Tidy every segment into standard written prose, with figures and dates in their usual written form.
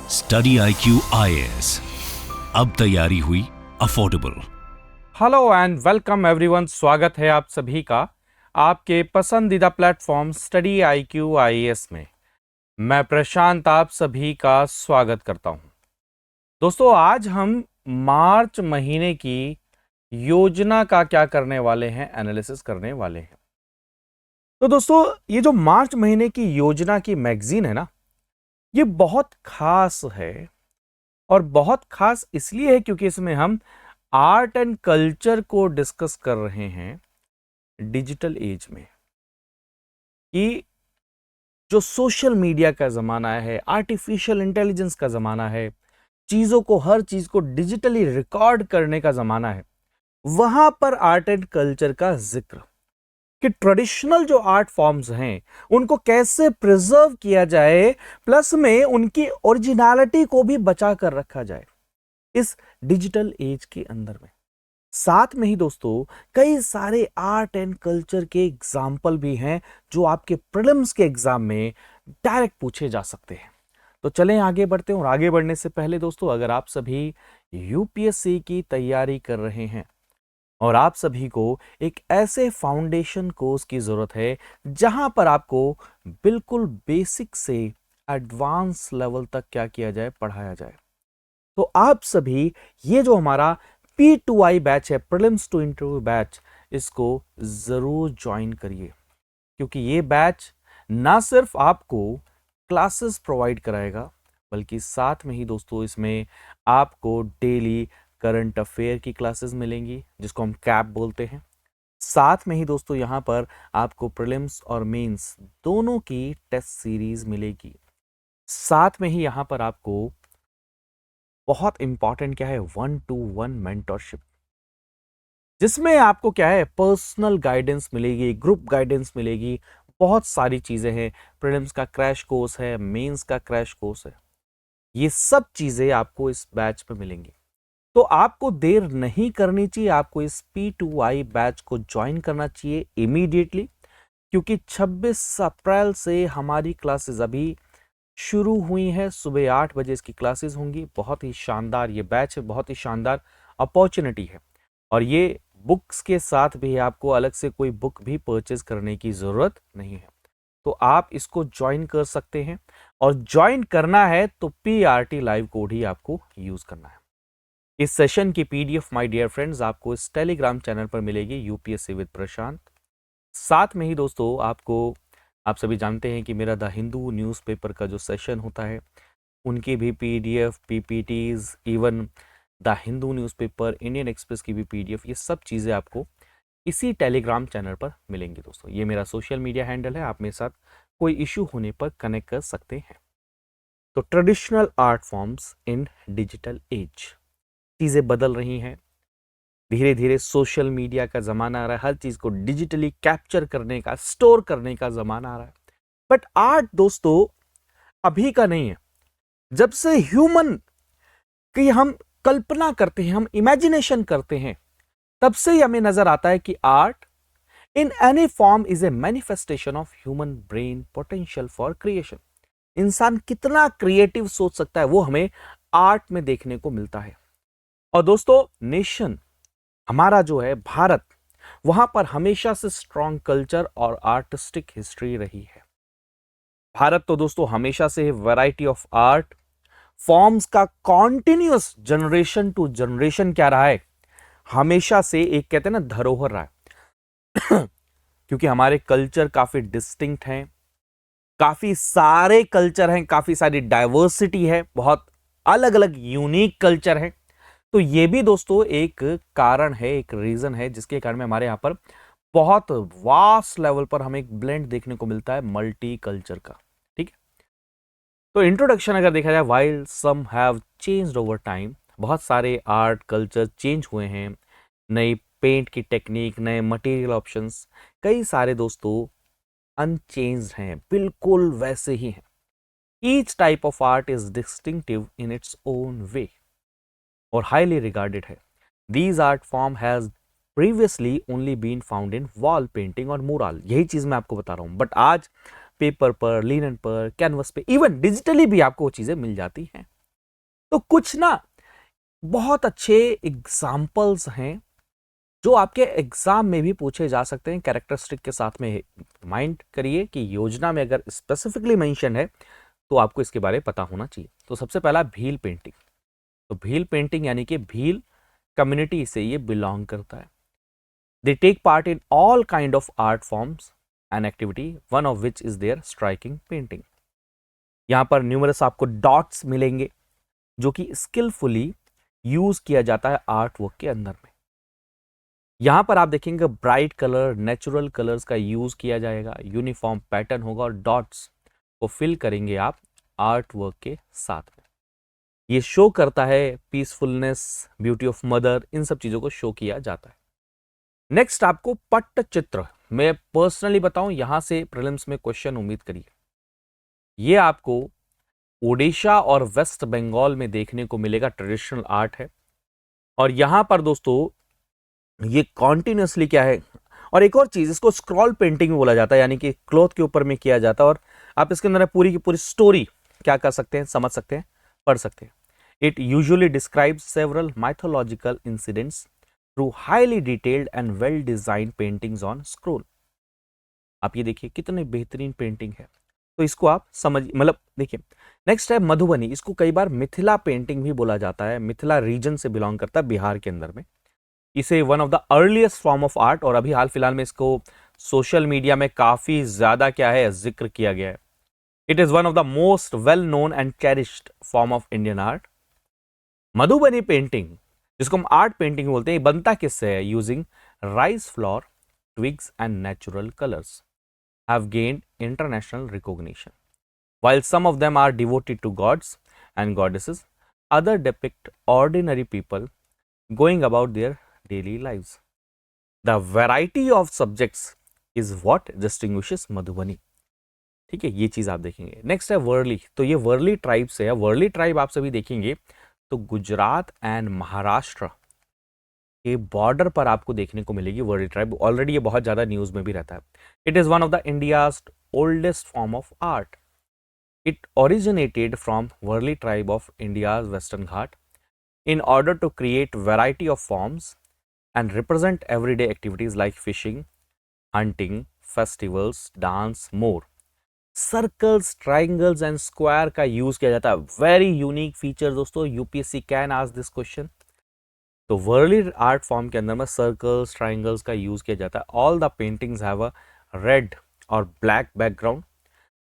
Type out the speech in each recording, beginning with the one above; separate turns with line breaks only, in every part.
Study IQ IAS, अब तैयारी हुई affordable.
Hello and welcome everyone, स्वागत है आप सभी का आपके पसंदीदा प्लेटफॉर्म स्टडी IQ IAS में। मैं प्रशांत आप सभी का स्वागत करता हूं। दोस्तों, आज हम मार्च महीने की योजना का क्या करने वाले हैं, एनालिसिस करने वाले हैं। तो दोस्तों, ये जो मार्च महीने की योजना की मैगजीन है ना, ये बहुत खास है। और बहुत खास इसलिए है क्योंकि इसमें हम आर्ट एंड कल्चर को डिस्कस कर रहे हैं डिजिटल एज में, कि जो सोशल मीडिया का जमाना है, आर्टिफिशियल इंटेलिजेंस का जमाना है, चीजों को, हर चीज को डिजिटली रिकॉर्ड करने का जमाना है, वहां पर आर्ट एंड कल्चर का जिक्र, कि ट्रेडिशनल जो आर्ट फॉर्म्स हैं उनको कैसे प्रिजर्व किया जाए, प्लस में उनकी ओरिजिनलिटी को भी बचा कर रखा जाए इस डिजिटल एज के अंदर में। साथ में ही दोस्तों, कई सारे आर्ट एंड कल्चर के एग्जाम्पल भी हैं जो आपके प्रीलिम्स के एग्जाम में डायरेक्ट पूछे जा सकते हैं। तो चलें आगे बढ़ते हैं। और आगे बढ़ने से पहले दोस्तों, अगर आप सभी यूपीएससी की तैयारी कर रहे हैं और आप सभी को एक ऐसे फाउंडेशन कोर्स की जरूरत है जहां पर आपको बिल्कुल बेसिक से एडवांस लेवल तक क्या किया जाए, पढ़ाया जाए, तो आप सभी ये जो हमारा P2I बैच है, प्रीलिम्स टू इंटरव्यू बैच, इसको जरूर ज्वाइन करिए। क्योंकि ये बैच ना सिर्फ आपको क्लासेस प्रोवाइड कराएगा, बल्कि साथ में ही दोस्तों इसमें आपको डेली करंट अफेयर की क्लासेस मिलेंगी, जिसको हम कैप बोलते हैं। साथ में ही दोस्तों यहाँ पर आपको प्रीलिम्स और मेंस दोनों की टेस्ट सीरीज मिलेगी। साथ में ही यहाँ पर आपको बहुत इंपॉर्टेंट क्या है, 1-to-1 मेंटरशिप, जिसमें आपको क्या है, पर्सनल गाइडेंस मिलेगी, ग्रुप गाइडेंस मिलेगी, बहुत सारी चीजें हैं। प्रीलिम्स का क्रैश कोर्स है, मेंस का क्रैश कोर्स है, ये सब चीजें आपको इस बैच में मिलेंगी। तो आपको देर नहीं करनी चाहिए, आपको इस P2I बैच को ज्वाइन करना चाहिए इमीडिएटली, क्योंकि 26 अप्रैल से हमारी क्लासेस अभी शुरू हुई है। सुबह 8 बजे इसकी क्लासेस होंगी। बहुत ही शानदार ये बैच है, बहुत ही शानदार अपॉर्चुनिटी है। और ये बुक्स के साथ भी आपको अलग से कोई बुक भी परचेज करने की जरूरत नहीं है, तो आप इसको ज्वाइन कर सकते हैं। और ज्वाइन करना है तो PRT लाइव कोड ही आपको यूज करना है। इस सेशन की PDF माय डियर फ्रेंड्स आपको इस टेलीग्राम चैनल पर मिलेगी, यूपीएससी विद प्रशांत। साथ में ही दोस्तों, आप सभी जानते हैं कि मेरा द हिंदू न्यूज़पेपर का जो सेशन होता है, उनकी भी PDF, PPTs, even the Hindu newspaper, Indian express की भी PDF, ये सब चीज़ें आपको इसी टेलीग्राम चैनल पर मिलेंगी दोस्तों। ये मेरा सोशल मीडिया हैंडल है, आप मेरे साथ कोई इशू होने पर कनेक्ट कर सकते हैं। तो traditional art forms in digital age, चीज़ें बदल रही हैं धीरे धीरे। सोशल मीडिया का जमाना आ रहा है, हर चीज को डिजिटली कैप्चर करने का, स्टोर करने का जमाना आ रहा है। बट आर्ट दोस्तों अभी का नहीं है। जब से ह्यूमन की हम कल्पना करते हैं, हम इमेजिनेशन करते हैं, तब से ही हमें नजर आता है कि art in any form is a manifestation of human brain potential for creation. इंसान कितना क्रिएटिव सोच सकता है, वो हमें आर्ट में देखने को मिलता है। और दोस्तों, नेशन हमारा जो है भारत, वहां पर हमेशा से स्ट्रॉन्ग कल्चर और आर्टिस्टिक हिस्ट्री रही है। भारत तो दोस्तों हमेशा से वैरायटी ऑफ आर्ट फॉर्म्स का कॉन्टिन्यूअस जनरेशन टू जनरेशन क्या रहा है, हमेशा से एक कहते हैं ना धरोहर रहा है। क्योंकि हमारे कल्चर काफी डिस्टिंक्ट हैं, काफी सारे कल्चर हैं, काफी सारी डाइवर्सिटी है, बहुत अलग अलग यूनिक कल्चर है। तो ये भी दोस्तों एक कारण है, एक रीजन है, जिसके कारण में हमारे यहाँ पर बहुत वास्ट लेवल पर हमें एक ब्लेंड देखने को मिलता है मल्टी कल्चर का। ठीक है, तो इंट्रोडक्शन अगर देखा जाए, while some have changed over time, बहुत सारे आर्ट कल्चर चेंज हुए हैं, नई पेंट की टेक्निक, नए मटेरियल ऑप्शंस, कई सारे दोस्तों अनचेंज्ड हैं, बिल्कुल वैसे ही हैं। Each type of art is distinctive in its own way और हाईली रिगार्डेड है। These art form has previously only been found in wall painting और मुराल, यही चीज मैं आपको बता रहा हूं। बट आज पेपर पर, लिनन पर, कैनवस पे, इवन डिजिटली भी आपको वो चीजें मिल जाती हैं। तो कुछ ना बहुत अच्छे एग्जाम्पल्स हैं जो आपके एग्जाम में भी पूछे जा सकते हैं कैरेक्टरिस्टिक के साथ में। माइंड करिए कि योजना में अगर स्पेसिफिकली मेंशन है तो आपको इसके बारे में पता होना चाहिए। तो सबसे पहला भील पेंटिंग। तो भील पेंटिंग यानी कि भील कम्युनिटी से ये बिलोंग करता है। They take part in all kind of art forms and activity, one of which is there striking painting. यहां पर न्यूमरस आपको डॉट्स मिलेंगे जो कि स्किलफुली यूज किया जाता है आर्ट वर्क के अंदर में। यहां पर आप देखेंगे ब्राइट कलर, नेचुरल कलर्स का यूज किया जाएगा, यूनिफॉर्म पैटर्न होगा और डॉट्स को फिल करेंगे आप आर्ट वर्क के साथ में। ये शो करता है पीसफुलनेस, ब्यूटी ऑफ मदर, इन सब चीजों को शो किया जाता है। नेक्स्ट आपको पट्टचित्र। मैं पर्सनली बताऊं, यहां से प्रीलिम्स में क्वेश्चन उम्मीद करिए। ये आपको ओडिशा और वेस्ट बंगाल में देखने को मिलेगा, ट्रेडिशनल आर्ट है। और यहां पर दोस्तों ये कॉन्टिन्यूसली क्या है, और एक और चीज, इसको स्क्रॉल पेंटिंग बोला जाता है, यानी कि क्लॉथ के ऊपर में किया जाता है और आप इसके अंदर पूरी की पूरी स्टोरी क्या कर सकते हैं, समझ सकते हैं, पढ़ सकते हैं। It usually describes several mythological incidents through highly detailed and well design paintings on scroll. आप ये देखिए कितने बेहतरीन पेंटिंग है, तो इसको आप समझ, मतलब देखिए। नेक्स्ट है मधुबनी। इसको कई बार मिथिला पेंटिंग भी बोला जाता है, मिथिला रीजन से बिलोंग करता है, बिहार के अंदर में। इसे one of the earliest form of art, और अभी हाल फिलहाल में इसको सोशल मीडिया में काफी ज्यादा क्या है, जिक्र किया गया है। It is one of the most well known and cherished form of Indian art. Madhubani painting, जिसको हम आर्ट पेंटिंग बोलते हैं, बनता किससे है, using rice flour, twigs and natural colours, have gained international recognition. While some of them are devoted to gods and goddesses, others depict ordinary people going about their daily lives. The variety of subjects is what distinguishes Madhubani. ठीक है, ये चीज आप देखेंगे। Next है वर्ली। तो ये Worli tribe से है। वर्ली ट्राइब आप सभी देखेंगे तो गुजरात एंड महाराष्ट्र के बॉर्डर पर आपको देखने को मिलेगी वर्ली ट्राइब। ऑलरेडी ये बहुत ज्यादा न्यूज में भी रहता है। It is one of the India's oldest form of art. It originated from Warli tribe of India's Western Ghat in order to create variety of forms and represent everyday activities like fishing, hunting, festivals, dance, more. Circles, triangles and square का use किया जाता है। Very unique feature दोस्तों, UPSC can ask this question. तो Worli art form के अंदर में circles, triangles का यूज किया जाता है। All the paintings have a red और black background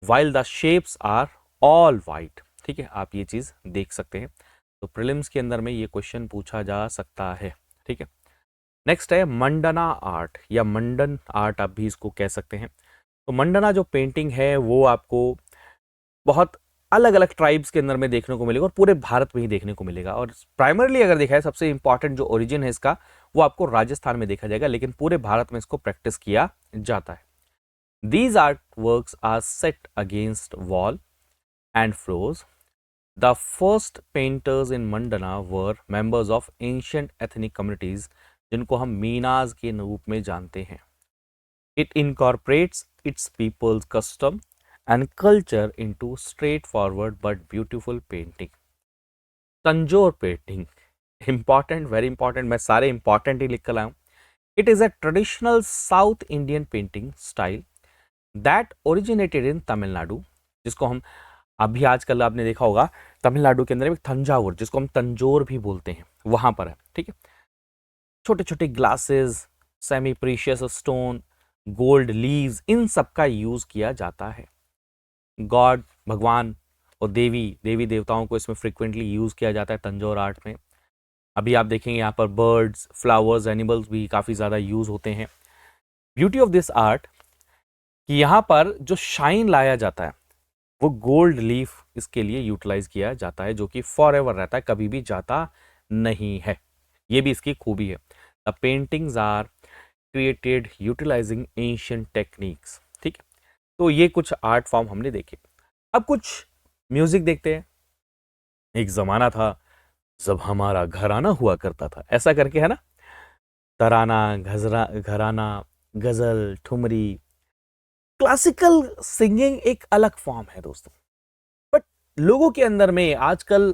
while the shapes are all white। ठीक है, आप ये चीज देख सकते हैं। तो प्रीलिम्स के अंदर में ये क्वेश्चन पूछा जा सकता है। ठीक है, नेक्स्ट है मंडना आर्ट या मंडन आर्ट, आप भी इसको कह सकते हैं। तो मंडना जो पेंटिंग है वो आपको बहुत अलग अलग ट्राइब्स के अंदर में देखने को मिलेगा और पूरे भारत में ही देखने को मिलेगा। और प्राइमरली अगर देखा है, सबसे इंपॉर्टेंट जो ओरिजिन है इसका वो आपको राजस्थान में देखा जाएगा, लेकिन पूरे भारत में इसको प्रैक्टिस किया जाता है। These artworks are set against wall and floors. The first painters in Mandana were members of ancient ethnic communities, जिनको हम मीनाज के रूप में जानते हैं। It incorporates its people's custom and culture into straightforward but beautiful painting. Tanjore painting, important, very important, मैं सारे important ही लिख कर लाया हूँ। It is a traditional South Indian painting style that originated in Tamil Nadu, जिसको हम अभी आजकल आपने देखा होगा तमिलनाडु के अंदर में तंजावुर, जिसको हम तंजोर भी बोलते हैं, वहां पर है। ठीक है, छोटे छोटे glasses, semi precious stone, gold leaves, इन सब का यूज किया जाता है। गॉड, भगवान और देवी देवताओं को इसमें फ्रिक्वेंटली यूज किया जाता है तंजोर आर्ट में। अभी आप देखेंगे यहाँ पर बर्ड्स, फ्लावर्स, एनिमल्स भी काफी ज्यादा यूज होते हैं। ब्यूटी ऑफ दिस आर्ट कि यहाँ पर जो शाइन लाया जाता है वो गोल्ड लीफ इसके लिए यूटिलाइज किया जाता है, जो कि फॉर एवर रहता है, कभी भी जाता नहीं है। ये भी इसकी खूबी है। The paintings are created utilising ancient techniques. ठीक है, तो ये कुछ आर्ट फॉर्म हमने देखे। अब कुछ म्यूजिक देखते हैं। एक जमाना था जब हमारा घराना हुआ करता था, ऐसा करके है ना, तराना, घराना, गजल, ठुमरी। क्लासिकल सिंगिंग एक अलग फॉर्म है दोस्तों, बट लोगों के अंदर में आजकल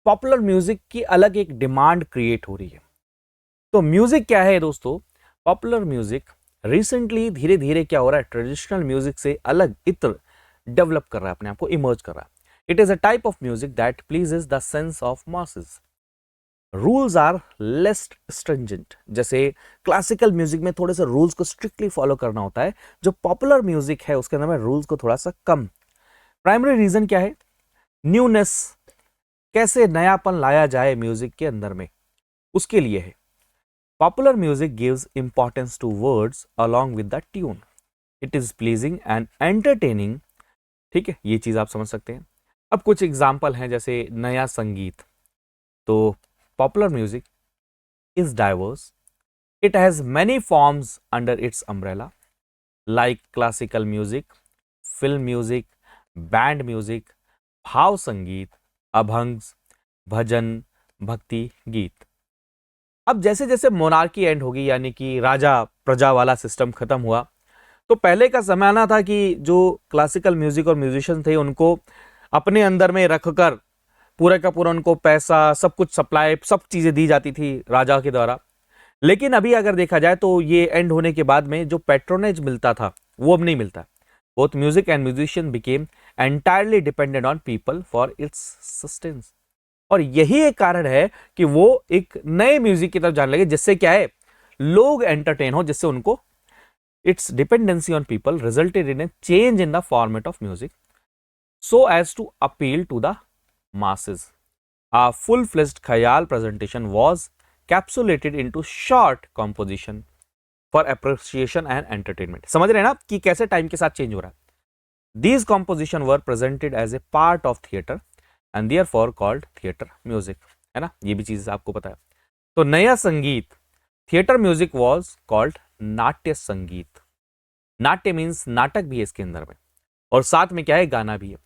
पॉपुलर म्यूजिक की अलग एक डिमांड क्रिएट हो रही है। तो म्यूजिक क्या है दोस्तों? पॉपुलर म्यूजिक रिसेंटली धीरे धीरे क्या हो रहा है, ट्रेडिशनल म्यूजिक से अलग इत्र डेवलप कर रहा है, अपने आप को इमर्ज कर रहा है। It is a type of music that pleases the sense of masses. Rules are less stringent. जैसे क्लासिकल म्यूजिक में थोड़े से रूल्स को स्ट्रिक्टली फॉलो करना होता है, जो पॉपुलर म्यूजिक है उसके अंदर में रूल्स को थोड़ा सा कम। प्राइमरी रीजन क्या है? न्यूनेस, कैसे नयापन लाया जाए म्यूजिक के अंदर में, उसके लिए है। Popular music gives importance to words along with the tune. It is pleasing and entertaining. ठीक है, ये चीज आप समझ सकते हैं। अब कुछ एग्जाम्पल हैं, जैसे नया संगीत। तो popular music is diverse. It has many forms under its umbrella, like classical music, film music, band music, भाव संगीत, अभंग, भजन, भक्ति गीत। अब जैसे जैसे मोनार्की एंड होगी, यानी कि राजा प्रजा वाला सिस्टम खत्म हुआ, तो पहले का जमाना था कि जो क्लासिकल म्यूजिक और म्यूजिशियन थे उनको अपने अंदर में रखकर पूरा का पूरा उनको पैसा, सब कुछ सप्लाई, सब चीजें दी जाती थी राजा के द्वारा। लेकिन अभी अगर देखा जाए तो ये एंड होने के बाद में जो पैट्रोनेज मिलता था वो अब नहीं मिलता। Both music and musician became entirely dependent on people for its sustains. और यही एक कारण है कि वो एक नए म्यूजिक की तरफ जाने लगे, जिससे क्या है, लोग एंटरटेन हो, जिससे उनको it's dependency on people resulted in A change in the format of music so as to appeal to the masses. A full-fledged khayal presentation was capsulated into short composition for appreciation and entertainment. समझ रहे हैं ना कि कैसे time के साथ change हो रहा है। These composition were presented as a part of theater and therefore called theater music. है ना, ये भी चीज आपको पता है। तो नया संगीत, थिएटर म्यूजिक was called नाट्य संगीत। नाट्य मीन्स नाटक भी है इसके अंदर में, और साथ में क्या है, गाना भी है।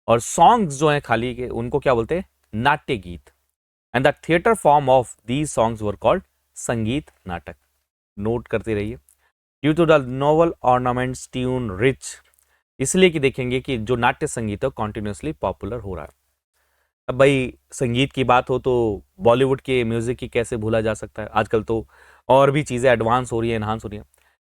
और सॉन्ग्स जो हैं खाली के, उनको क्या बोलते हैं, नाट्य गीत। And the theatre form of these songs were called Sangeet Natak. Note करते रहिए। Due to the novel ornaments tune rich, इसलिए कि देखेंगे कि जो नाट्य संगीत है कॉन्टिन्यूसली पॉपुलर हो रहा है। अब भाई संगीत की बात हो तो बॉलीवुड के म्यूजिक की कैसे भूला जा सकता है। आजकल तो और भी चीज़ें एडवांस हो रही है, एनहांस हो रही हैं।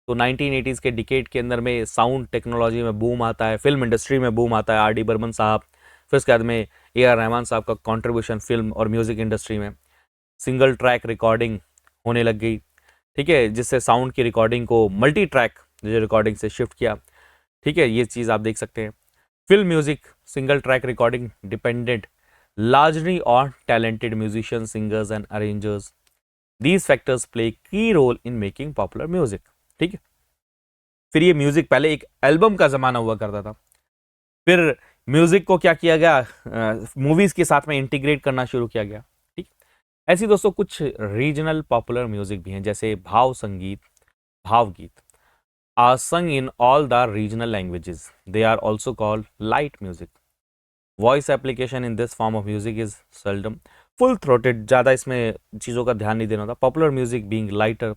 तो 1980s के डिकेड के अंदर में साउंड टेक्नोलॉजी में बूम आता है, फिल्म इंडस्ट्री में बूम आता है, आर डी बर्मन साहब, फिर उसके बाद में ए आर रहमान साहब का कंट्रीब्यूशन फिल्म और म्यूजिक इंडस्ट्री में। सिंगल ट्रैक रिकॉर्डिंग होने लग गई, ठीक है, जिससे साउंड की रिकॉर्डिंग को मल्टी ट्रैक रिकॉर्डिंग से शिफ्ट किया। ठीक है, ये चीज़ आप देख सकते हैं। Film music single track recording depended largely on talented musicians, singers and arrangers. These factors play key role in making popular music. ठीक है, फिर ये म्यूजिक पहले एक एल्बम का जमाना हुआ करता था, फिर म्यूजिक को क्या किया गया, मूवीज के साथ में इंटीग्रेट करना शुरू किया गया। ठीक, ऐसी दोस्तों कुछ रीजनल पॉपुलर म्यूजिक भी हैं, जैसे भाव संगीत, भावगीत are sung in all the regional languages. They are also called light music. Voice application in this form of music is seldom full throated, ज़्यादा इसमें चीज़ों का ध्यान नहीं देना होता। Popular music being lighter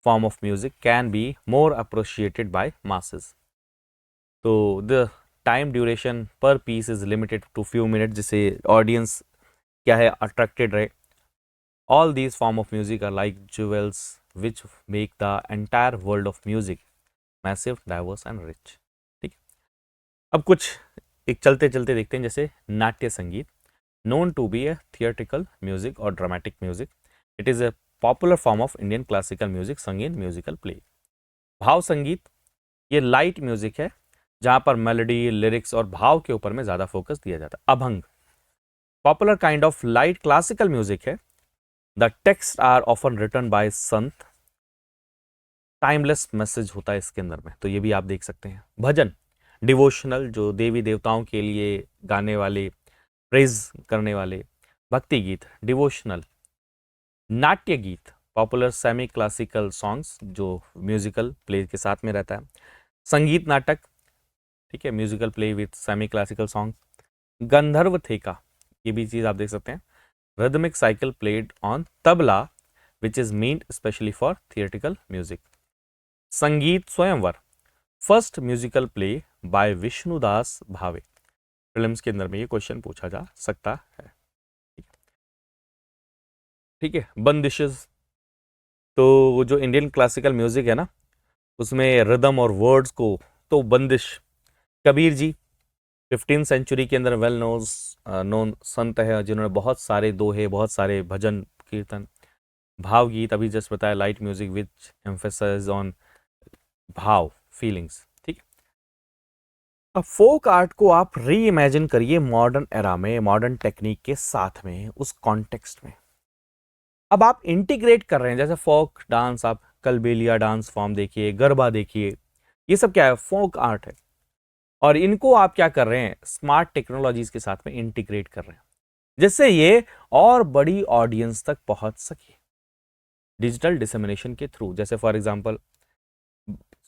form of music can be more appreciated by masses. तो the time duration per piece is limited to few minutes, जिससे audience क्या है, attracted रहे। All these form of music are like jewels which make the entire world of music massive, diverse and rich. ठीक, अब कुछ एक चलते चलते देखते हैं, जैसे नाट्य संगीत, known to be a theatrical music or dramatic music. It is a popular form of Indian classical music sung in musical play. भाव संगीत, ये लाइट म्यूजिक है जहाँ पर मेलोडी, लिरिक्स और भाव के ऊपर में ज़्यादा फोकस दिया जाता है। Abhang, popular kind of light classical music है। The text are often written by sant, timeless message होता है इसके अंदर में, तो ये भी आप देख सकते हैं। भजन, डिवोशनल, जो देवी देवताओं के लिए गाने वाले, प्रेज करने वाले। भक्ति गीत, डिवोशनल। नाट्य गीत, पॉपुलर सेमी क्लासिकल सॉन्ग्स जो म्यूजिकल प्ले के साथ में रहता है। संगीत नाटक, ठीक है, musical play with semi classical song. गंधर्व थेका, ये भी चीज़ आप देख सकते हैं। Rhythmic cycle played on tabla which is meant specially for theatrical music. संगीत स्वयंवर, first musical play by Vishnudas Bhave. Films के अंदर में ये क्वेश्चन पूछा जा सकता है। ठीक है, बंदिशेस। तो जो इंडियन क्लासिकल म्यूजिक है ना, उसमें रिदम और वर्ड्स को तो बंदिश। कबीर जी 15th सेंचुरी के अंदर वेल नोन संत है, जिन्होंने बहुत सारे दोहे, बहुत सारे भजन कीर्तन, भावगीत, अभी जस्ट बताया, light music which emphasise on bhav, feelings. ठीक है, अब फोक आर्ट को आप री इमेजिन करिए मॉडर्न एरा में, मॉडर्न टेक्निक के साथ में, उस कॉन्टेक्स्ट में। अब आप इंटीग्रेट कर रहे हैं, जैसे फोक डांस, आप कलबेलिया डांस फॉर्म देखिए, गरबा देखिए, ये सब क्या है, फोक आर्ट है। और इनको आप क्या कर रहे हैं, स्मार्ट टेक्नोलॉजीज के साथ में इंटीग्रेट कर रहे हैं, जिससे ये और बड़ी ऑडियंस तक पहुंच सके डिजिटल डिसेमिनेशन के थ्रू। जैसे फॉर एग्जांपल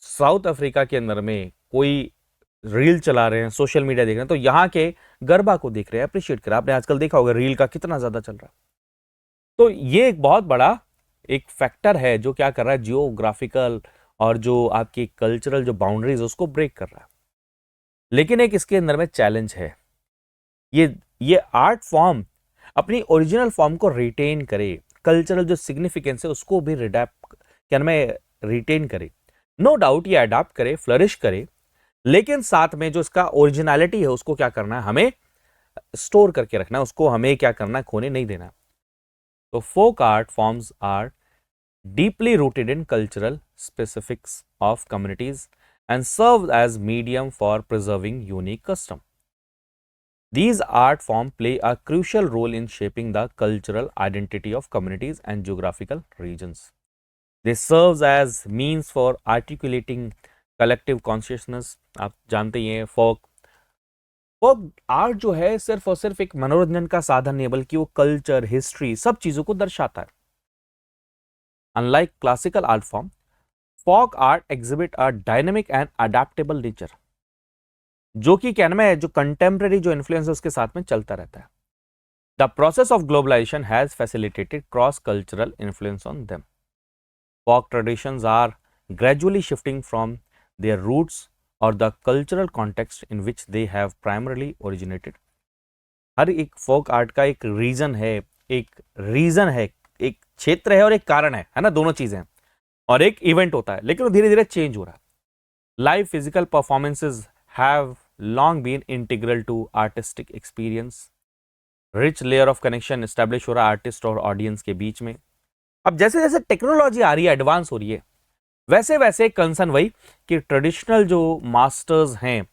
साउथ अफ्रीका के अंदर में कोई रील चला रहे हैं, सोशल मीडिया देख रहे हैं, तो यहाँ के गरबा को देख रहे हैं, अप्रिशिएट कर रहे हैं। आपने आजकल देखा होगा रील का कितना ज्यादा चल रहा है। तो ये एक बहुत बड़ा एक फैक्टर है जो क्या कर रहा है, जियोग्राफिकल और जो आपकी कल्चरल जो बाउंड्रीज उसको ब्रेक कर रहा है। लेकिन एक इसके अंदर में चैलेंज है, ये आर्ट फॉर्म अपनी ओरिजिनल फॉर्म को रिटेन करे, कल्चरल जो सिग्निफिकेंस है उसको भी रिटेन करे। नो डाउट ये अडॉप्ट करे, फ्लरिश करे, लेकिन साथ में जो इसका ओरिजिनलिटी है उसको क्या करना है, हमें स्टोर करके रखना है, उसको हमें क्या करना है, खोने नहीं देना। तो folk art forms are deeply rooted in cultural specifics of communities and serve as medium for preserving unique custom. These art forms play a crucial role in shaping the cultural identity of communities and geographical regions. They serve as means for articulating collective consciousness. आप जानते ही हैं folk art जो है सिर्फ और सिर्फ एक मनोरंजन का साधन नहीं है, बल्कि वो कल्चर, हिस्ट्री, सब चीजों को दर्शाता है। Unlike classical art form, folk art exhibit a dynamic and adaptable nature, जो कि कहना में जो कंटेम्प्रेरी जो इन्फ्लुएंस है उसके साथ में चलता रहता है। The process of globalization has facilitated cross cultural influence on them. Folk traditions are gradually shifting from their roots और the cultural context in which they have primarily originated. हर एक फोक आर्ट का एक रीजन है, एक क्षेत्र है और एक कारण है ना, दोनों चीजें हैं, और एक इवेंट होता है, लेकिन वो धीरे धीरे चेंज हो रहा है। Live physical performances have long been integral to artistic experience. Rich layer of connection establish हो रहा है आर्टिस्ट और ऑडियंस के बीच में। अब जैसे जैसे टेक्नोलॉजी आ रही है, एडवांस हो रही है, वैसे वैसे कंसर्न वही कि ट्रेडिशनल जो मास्टर्स हैं,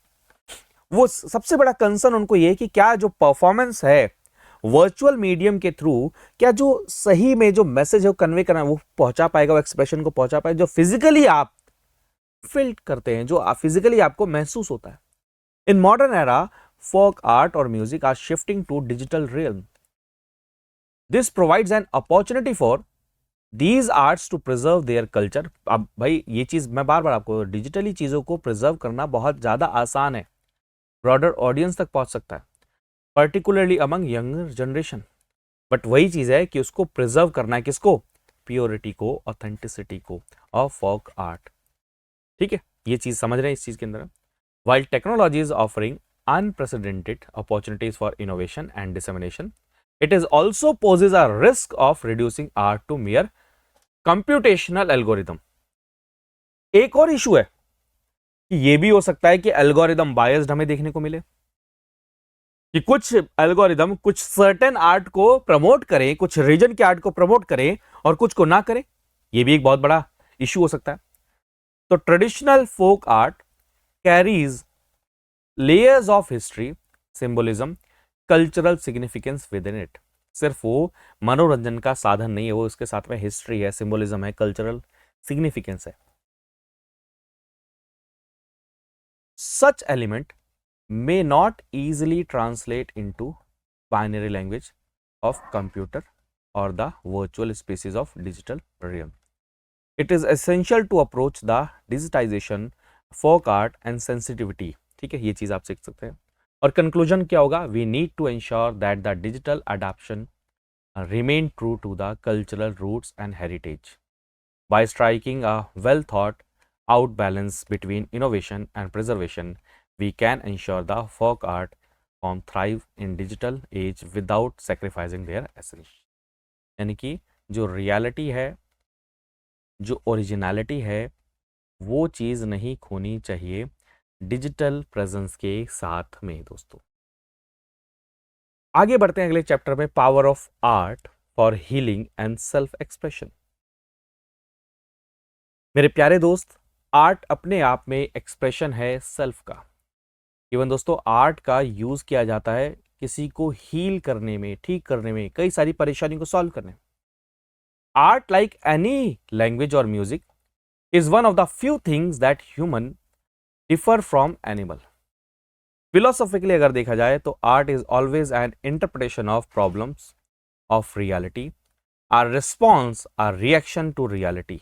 वो सबसे बड़ा कंसर्न उनको ये है कि क्या जो परफॉर्मेंस है वर्चुअल मीडियम के थ्रू, क्या जो सही में जो मैसेज है वो कन्वे करना है वो पहुंचा पाएगा, वो एक्सप्रेशन को पहुंचा पाएगा जो फिजिकली आप फील करते हैं, जो फिजिकली आपको महसूस होता है। In modern era folk art और music are shifting to digital realm. This provides an opportunity for these arts to preserve their culture. अब भाई ये चीज मैं बार बार आपको, डिजिटली चीजों को प्रिजर्व करना बहुत ज्यादा आसान है, ब्रॉडर ऑडियंस तक पहुंच सकता है, particularly among younger generation. But वही चीज है कि उसको प्रिजर्व करना है, किसको, प्योरिटी को, ऑथेंटिसिटी को ऑफ फोक आर्ट। ठीक है, ये चीज समझ रहे हैं इस चीज के अंदर। While technology is offering unprecedented opportunities for innovation and dissemination, it is also poses a risk of reducing art to mere computational algorithm. एक और इशू है कि ये भी हो सकता है कि एल्गोरिदम बायस्ड हमें देखने को मिले, कि कुछ एल्गोरिदम कुछ सर्टेन आर्ट को प्रमोट करें, कुछ रीजन के आर्ट को प्रमोट करें और कुछ को ना करें। यह भी एक बहुत बड़ा इशू हो सकता है। तो traditional folk art carries layers of history, symbolism, cultural significance within it. सिर्फ वो मनोरंजन का साधन नहीं है, वो इसके साथ में हिस्ट्री है, सिंबलिज्म है, कल्चरल सिग्निफिकेंस है। सच element may not easily translate into binary language of computer or the virtual species of digital realm. It is essential to approach the digitization, folk art and sensitivity. ठीक है, ये चीज आप सीख सकते हैं। और कंक्लूजन क्या होगा, we need to ensure that the digital adaptation remain true to the cultural roots and heritage by striking a well thought out balance between innovation and preservation. We can ensure the folk art form thrive in digital age without sacrificing their essence. यानी कि जो reality है, जो originality है, वो चीज़ नहीं खोनी चाहिए डिजिटल प्रेजेंस के साथ में दोस्तों। आगे बढ़ते हैं अगले चैप्टर में, power of art for healing and self expression. मेरे प्यारे दोस्त, आर्ट अपने आप में एक्सप्रेशन है सेल्फ का। इवन दोस्तों, आर्ट का यूज किया जाता है किसी को हील करने में, ठीक करने में, कई सारी परेशानी को सॉल्व करने में। आर्ट, लाइक एनी लैंग्वेज और music, is one of the few things that human differ from animal. Philosophically अगर देखा जाए तो art is always an interpretation of problems of reality, or response, or reaction to reality.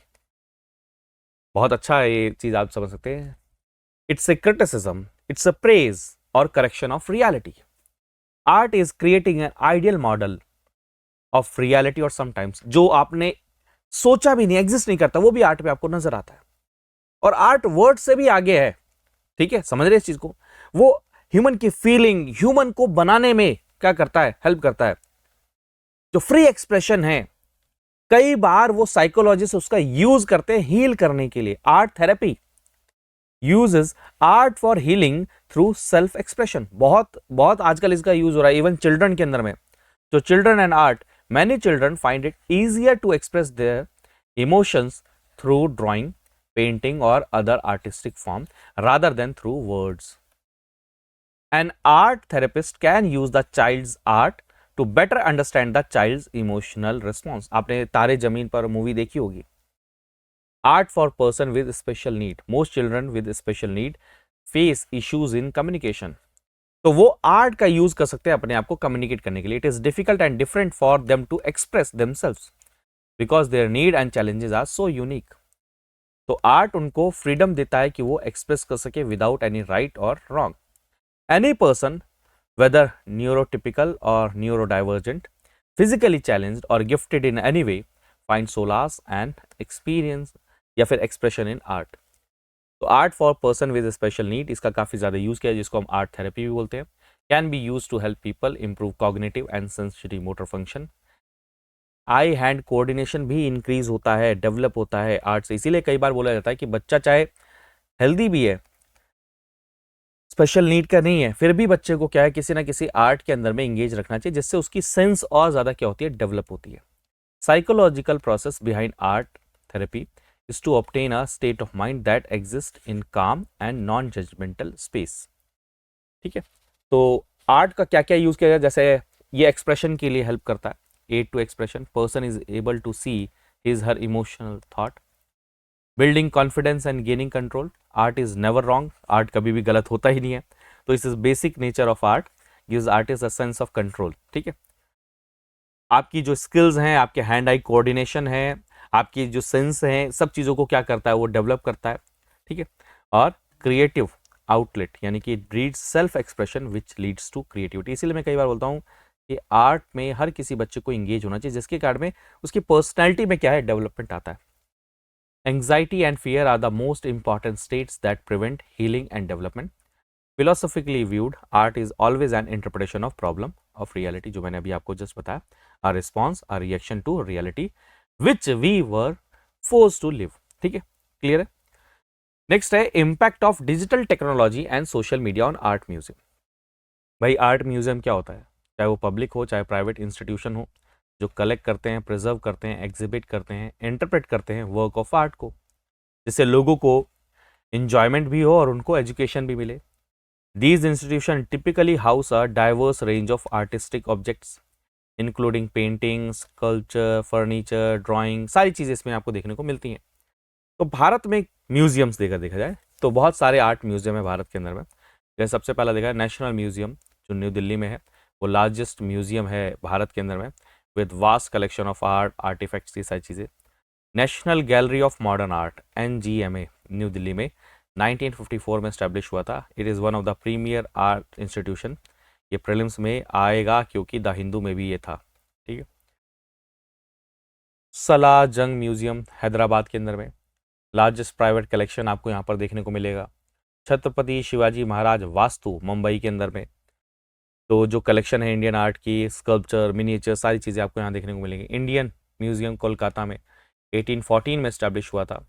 बहुत अच्छा है, ये चीज आप समझ सकते हैं। It's a criticism, it's a praise और correction of reality. Art is creating an ideal model of reality, और समटाइम्स जो आपने सोचा भी नहीं, एग्जिस्ट नहीं करता, वो भी आर्ट में आपको नजर आता है। और आर्ट वर्ड से भी आगे है, ठीक है, समझ रहे इस चीज को। वो ह्यूमन की फीलिंग, ह्यूमन को बनाने में क्या करता है, हेल्प करता है। जो फ्री एक्सप्रेशन है, कई बार वो साइकोलॉजिस्ट उसका यूज करते हैं हील करने के लिए। Art therapy uses art for healing through self expression. बहुत बहुत आजकल इसका यूज हो रहा है, इवन चिल्ड्रन के अंदर में। तो children and art, many children find it easier to express their emotions through drawing, painting और other artistic form rather than through words. An art therapist can use the child's art to better understand the child's emotional response. आपने तारे जमीन पर movie देखी होगी। Art for person with special need. Most children with special need face issues in communication. तो वो art का use कर सकते हैं अपने आप को कम्युनिकेट करने के लिए। It is difficult and different for them to express themselves because their need and challenges are so unique. तो आर्ट उनको फ्रीडम देता है कि वो एक्सप्रेस कर सके विदाउट एनी राइट और wrong. Any person, whether neurotypical और न्यूरोडाइवर्जेंट, फिजिकली चैलेंज्ड और gifted in any way, find solace and experience या फिर एक्सप्रेशन इन आर्ट। तो art for person with special need, इसका काफ़ी ज़्यादा यूज़ किया है, जिसको हम आर्ट थेरेपी भी बोलते हैं। Can be use to help people improve cognitive and sensitive motor function. Eye hand coordination भी इंक्रीज होता है, डेवलप होता है आर्ट से। इसीलिए कई बार बोला जाता है कि बच्चा चाहे हेल्दी भी है, स्पेशल नीड का नहीं है, फिर भी बच्चे को क्या है, किसी ना किसी आर्ट के अंदर में इंगेज रखना चाहिए, जिससे उसकी सेंस और ज़्यादा क्या होती है, डेवलप होती है। Psychological process behind art therapy is to obtain a state of mind that exists in calm and non-judgmental space. ठीक है, तो आर्ट का क्या क्या यूज किया जाए, जैसे ये एक्सप्रेशन के लिए हेल्प करता है। Aid to expression, person is able to see his her emotional thought. Building confidence and gaining control, art is never wrong, art कभी भी गलत होता ही नहीं है। तो इस basic nature of art gives artist a sense of control. ठीक है, आपकी जो स्किल्स हैं, आपके हैंड आई कोऑर्डिनेशन है, आपकी जो सेंस है, सब चीज़ों को क्या करता है, वो डेवलप करता है। ठीक है, और क्रिएटिव आउटलेट, यानी कि it breeds self expression which leads to creativity. इसीलिए मैं कई बार बोलता हूँ कि आर्ट में हर किसी बच्चे को इंगेज होना चाहिए, जिसके कारण में उसकी पर्सनैलिटी में क्या है, डेवलपमेंट आता है। Anxiety and fear are the most important states that prevent healing and development. Philosophically viewed, art is always an interpretation of problem of reality, जो मैंने अभी आपको जस्ट बताया। Or response, or reaction to reality which we were forced to live। ठीक है, clear है। Next है impact of digital technology and social media on art museum. भाई आर्ट म्यूजियम क्या होता है, चाहे वो पब्लिक हो चाहे प्राइवेट इंस्टीट्यूशन हो, जो कलेक्ट करते हैं, प्रिजर्व करते हैं, एग्जिबिट करते हैं, इंटरप्रेट करते हैं वर्क ऑफ आर्ट को, जिससे लोगों को इंजॉयमेंट भी हो और उनको एजुकेशन भी मिले। These institution typically house a diverse range of artistic objects including paintings, sculpture, furniture, drawing, सारी चीज़ें इसमें आपको देखने को मिलती हैं। तो भारत में म्यूजियम्स देखा जाए तो बहुत सारे आर्ट म्यूजियम है भारत के अंदर में। जैसे सबसे पहला देखा है नेशनल म्यूजियम, जो न्यू दिल्ली में है, वो लार्जेस्ट म्यूजियम है भारत के अंदर में, with vast collection of art artifacts, ये सारी चीज़ें। National Gallery of Modern Art NGMA New Delhi में 1954 में स्टैब्लिश हुआ था। It is one of the premier art institution. ये प्रीलिम्स में आएगा क्योंकि द हिंदू में भी ये था। ठीक है, सलाह जंग म्यूजियम हैदराबाद के अंदर में, लार्जेस्ट प्राइवेट कलेक्शन आपको यहाँ पर देखने को मिलेगा। छत्रपति शिवाजी महाराज वास्तु मुंबई के अंदर में, तो जो कलेक्शन है इंडियन आर्ट की, स्कल्पचर, मिनिएचर, सारी चीज़ें आपको यहाँ देखने को मिलेंगी। इंडियन म्यूजियम कोलकाता में 1814 में इस्टेब्लिश हुआ था।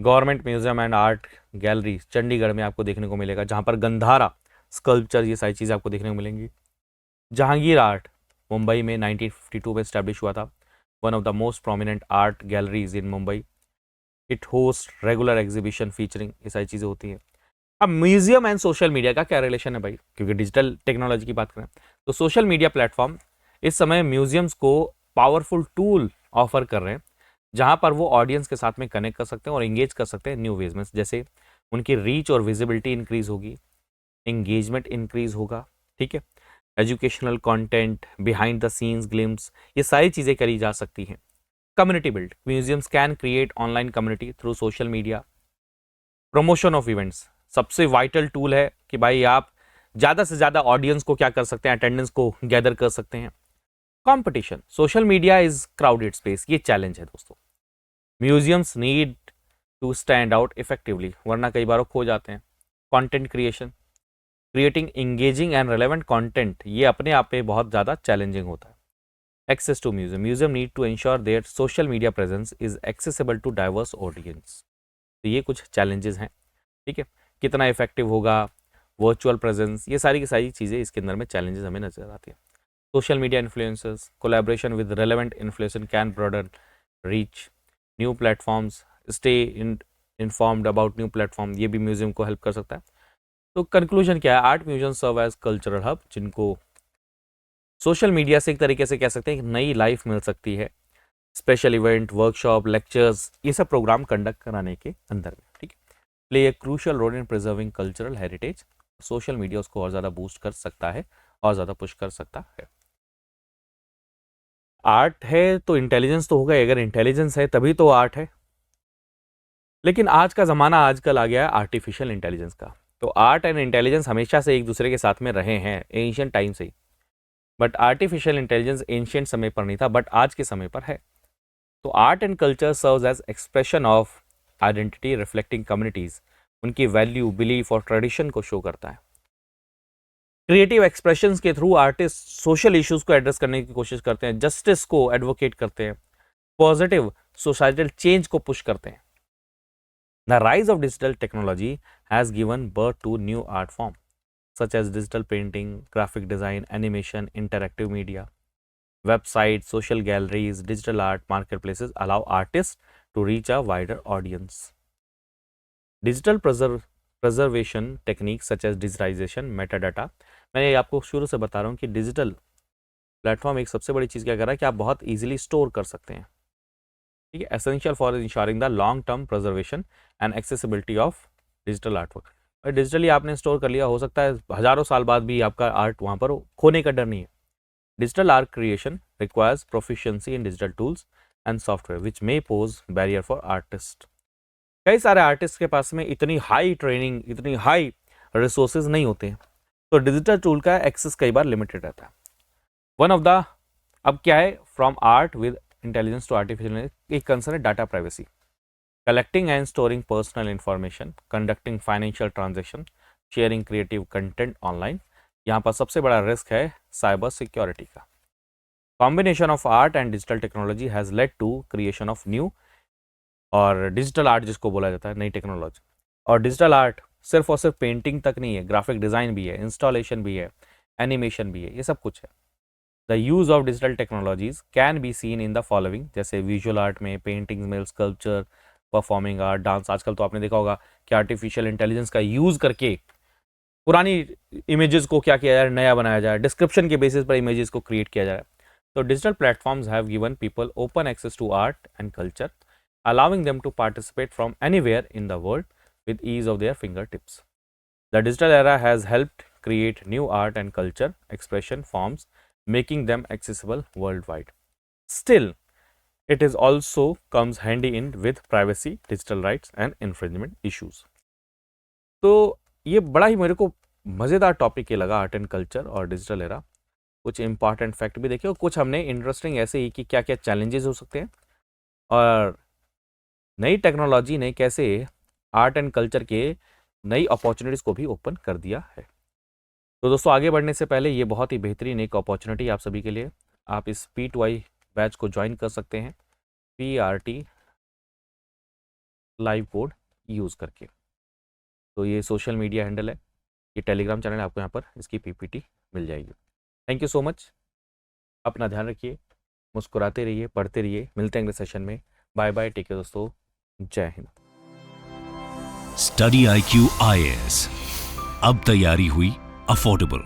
Government museum and art gallery Chandigarh में आपको देखने को मिलेगा, जहाँ पर गंधारा स्कल्पचर, ये सारी चीज़ें आपको देखने को मिलेंगी। जहांगीर आर्ट मुंबई में 1952 में इस्टेब्लिश हुआ था, one of the most prominent art galleries in Mumbai. It host regular exhibition featuring, ये सारी चीज़ें होती हैं। अब म्यूजियम एंड सोशल मीडिया का क्या रिलेशन है भाई, क्योंकि डिजिटल टेक्नोलॉजी की बात करें तो सोशल मीडिया प्लेटफॉर्म इस समय म्यूजियम्स को पावरफुल टूल ऑफर कर रहे हैं, जहां पर वो ऑडियंस के साथ में कनेक्ट कर सकते हैं और एंगेज कर सकते हैं न्यू वेज में। जैसे उनकी रीच और विजिबिलिटी इंक्रीज होगी, एंगेजमेंट इंक्रीज होगा, ठीक है। Educational content, behind the scenes glimpse, ये सारी चीज़ें करी जा सकती हैं। Community build, museums can create online community through social media. Promotion of events सबसे वाइटल टूल है कि भाई आप ज़्यादा से ज़्यादा ऑडियंस को क्या कर सकते हैं, अटेंडेंस को गैदर कर सकते हैं। Competition, social media is crowded space, ये चैलेंज है दोस्तों। Museums need to stand out effectively, वरना कई बार वो खो जाते हैं। Content creation, creating engaging and relevant content, ये अपने आप में बहुत ज़्यादा चैलेंजिंग होता है। Access to museum, museum need to ensure their social media presence is accessible to diverse audience. तो ये कुछ चैलेंजेस हैं, ठीक है। कितना इफेक्टिव होगा वर्चुअल प्रेजेंस, ये सारी की सारी चीज़ें इसके अंदर में चैलेंजेस हमें नजर आती है। Social media influencers, collaboration with relevant influencer can broaden reach. New platforms, stay informed about new platform, ये भी म्यूजियम को हेल्प कर सकता है। तो कंक्लूजन क्या है, art museum serve as cultural hub, जिनको सोशल मीडिया से एक तरीके से कह सकते हैं कि नई लाइफ मिल सकती है। स्पेशल इवेंट, वर्कशॉप, लेक्चर्स, ये सब प्रोग्राम कंडक्ट कराने के अंदर में, ठीक है। Play a crucial role in preserving cultural heritage. Social media उसको और ज़्यादा बूस्ट कर सकता है और ज़्यादा पुश कर सकता है। आर्ट है तो इंटेलिजेंस तो होगा, अगर इंटेलिजेंस है तभी तो आर्ट है। लेकिन आज का ज़माना आजकल आ गया है आर्टिफिशियल इंटेलिजेंस का। तो आर्ट एंड इंटेलिजेंस हमेशा से एक दूसरे के साथ में रहे हैं, एंशियंट टाइम से ही। बट आर्टिफिशियल इंटेलिजेंस एंशियंट समय पर नहीं था, बट आज के समय पर है। तो art and culture serves as expression of identity reflecting communities, उनकी वैल्यू, बिलीफ और ट्रेडिशन को शो करता है। क्रिएटिव एक्सप्रेशंस के थ्रू आर्टिस्ट सोशल इश्यूज को एड्रेस करने की कोशिश करते हैं, जस्टिस को एडवोकेट करते हैं, पॉजिटिव सोसाइटल चेंज को पुश करते हैं। The rise of digital technology has given birth to new art form such as digital painting, graphic design, animation, interactive media, websites, social galleries, digital art marketplaces allow artists to reach a wider audience. Digital preservation techniques such as digitization, metadata, मैं आपको शुरू से बता रहा हूँ कि digital platform एक सबसे बड़ी चीज़ क्या कर रहा है कि आप बहुत इजीली स्टोर कर सकते हैं, ठीक है। Essential for ensuring the long term preservation and accessibility of digital artwork. और डिजिटली आपने स्टोर कर लिया, हो सकता है हज़ारों साल बाद भी आपका आर्ट वहाँ पर खोने का डर नहीं है। Digital art creation requires proficiency in digital tools and software, which may pose barrier for artists. कई सारे आर्टिस्ट के पास में इतनी हाई ट्रेनिंग, इतनी हाई रिसोर्सेज नहीं होते हैं, तो डिजिटल टूल का एक्सेस कई बार लिमिटेड रहता है। वन ऑफ द, अब क्या है, from art with intelligence to artificial, एक कंसर्न है data privacy, collecting and storing personal information, conducting financial transaction, sharing creative content online. यहाँ पर सबसे बड़ा रिस्क है साइबर सिक्योरिटी का। Combination of art and digital technology has led to creation of new, और digital art जिसको बोला जाता है, नई टेक्नोलॉजी। और डिजिटल आर्ट सिर्फ और सिर्फ पेंटिंग तक नहीं है, ग्राफिक डिज़ाइन भी है, इंस्टॉलेशन भी है, एनिमेशन भी है, ये सब कुछ है। The use of digital technologies can be seen in the following, जैसे विजुअल आर्ट में, पेंटिंग्स में, स्कल्पचर, परफॉर्मिंग आर्ट, डांस। आजकल तो आपने देखा होगा कि आर्टिफिशियल इंटेलिजेंस का यूज़ करके पुरानी इमेजेस को क्या किया जाए, नया बनाया जाए, डिस्क्रिप्शन के बेसिस पर इमेजेस को क्रिएट किया जाए। So digital platforms have given people open access to art and culture, allowing them to participate from anywhere in the world with ease of their fingertips. The digital era has helped create new art and culture expression forms, making them accessible worldwide. Still, it is also comes handy in with privacy, digital rights and infringement issues. तो ये बड़ा ही मेरे को मज़ेदार topic ये लगा, art and culture और digital era. कुछ इंपॉर्टेंट फैक्ट भी देखे और कुछ हमने इंटरेस्टिंग ऐसे ही कि क्या क्या चैलेंजेस हो सकते हैं और नई टेक्नोलॉजी ने कैसे आर्ट एंड कल्चर के नई अपॉर्चुनिटीज़ को भी ओपन कर दिया है। तो दोस्तों आगे बढ़ने से पहले ये बहुत ही बेहतरीन एक अपॉर्चुनिटी आप सभी के लिए, आप इस P2I बैच को ज्वाइन कर सकते हैं PRT लाइव कोड यूज़ करके। तो ये सोशल मीडिया हैंडल है, ये टेलीग्राम चैनल है, आपको यहाँ पर इसकी PPT मिल जाएगी। थैंक यू सो मच, अपना ध्यान रखिए, मुस्कुराते रहिए, पढ़ते रहिए, मिलते हैं अगले सेशन में। बाय बाय, टेक केयर दोस्तों, जय हिंद।
स्टडी IQ IAS, अब तैयारी हुई अफोर्डेबल।